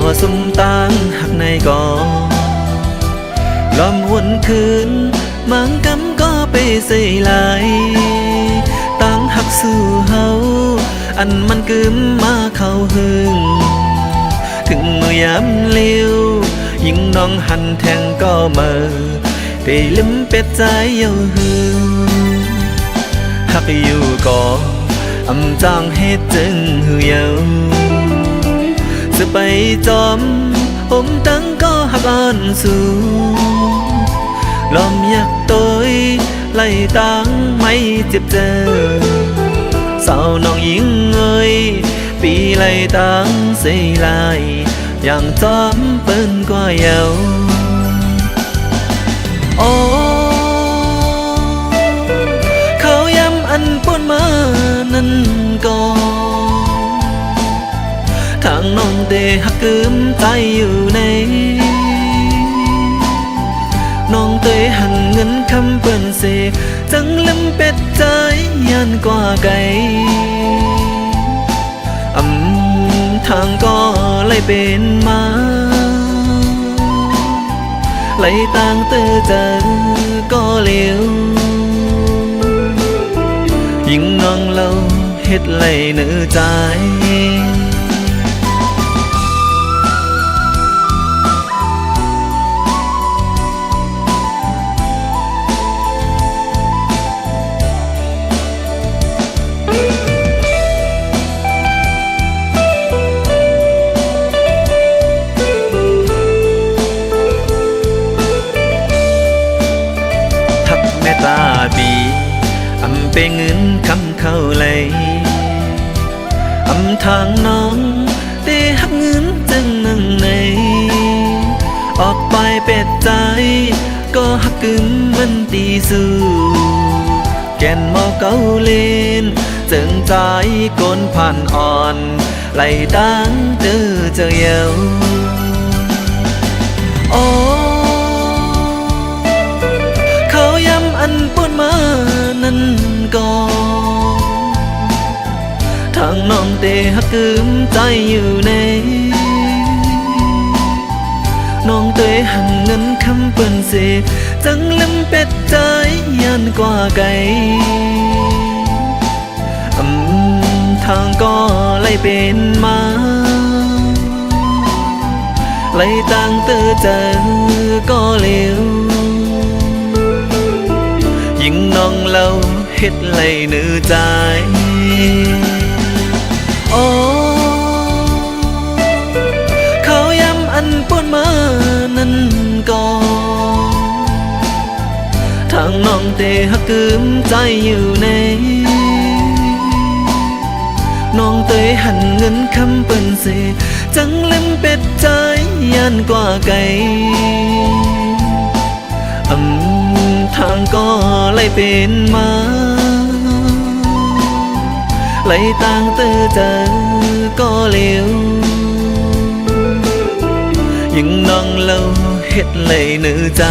ก็สุ่มตั้งหักในก่อล้อมหวนคืนมังกำก็ไปใส่ลายตั้งหักสู่เฮาอันมันกึมมาเข้าหึงถึงมือยามเลี้ยวยิ่งน้องหันแทงก็เมื่อได้ลืมเป็ดใจเย้าหึงหักอยู่ก่ออำจางเฮ็ดจึงหือเย้าจะไปจอมอมตั้งก็หักอ่อนสู่ลมอยากตัวไล่ตั้งไม่เจ็บเจอสาวน้องหญิงเอ้ยปีไล่ตั้งเสียลายอย่างจอมเปิ้นกว่าเยาโอ้เขาย้ำอันปนมานั้นก็ทางน้องเดหักกึมใจอยู่ในน้องเตยหันเงินคำเปิ้นเสจังลืมเป็ดใจยันกว่าไกลทางก็เลยเป็นมาไหลต่างเตอเจอก็เลี้ยวยิ่งน้องเราเฮ็ดไหลเนื้อใจตาดีอำเป็นเงินคำเข้าเลยอำทางน้องได้หักเงินจังนั่งในออกไปเป็ดใจก็หักกึมมันตีสู้แก่นเมาเก้าเลนจึงใจก้นผ่านอ่อนไหลดังเจอเยาโอ้อันปนมานั้นก็ทางน้องเตหักกึมใจอยู่ในน้องเตหันเงินคำเปิ้นเสจังลืมเป็ดใจยันกว่าไกลทางก็เลยเป็นมาเลยตั้งเตอเจอก็เลี้ยวยิ่งน้องเราเฮ็ดไหลเนื้อใจโอ้เขาย้ำอันปนมานั้นก็ทางน้องเตหักกึมใจอยู่ในน้องเตยหันเงินคำเปิ้นเสจังลืมเป็ดใจยันกว่าไกลทางก็เลยเป็นมาไหลต่างเตอเจอก็เลี้ยวยิ่งน้องเราเฮ็ดไหลเนื้อใจ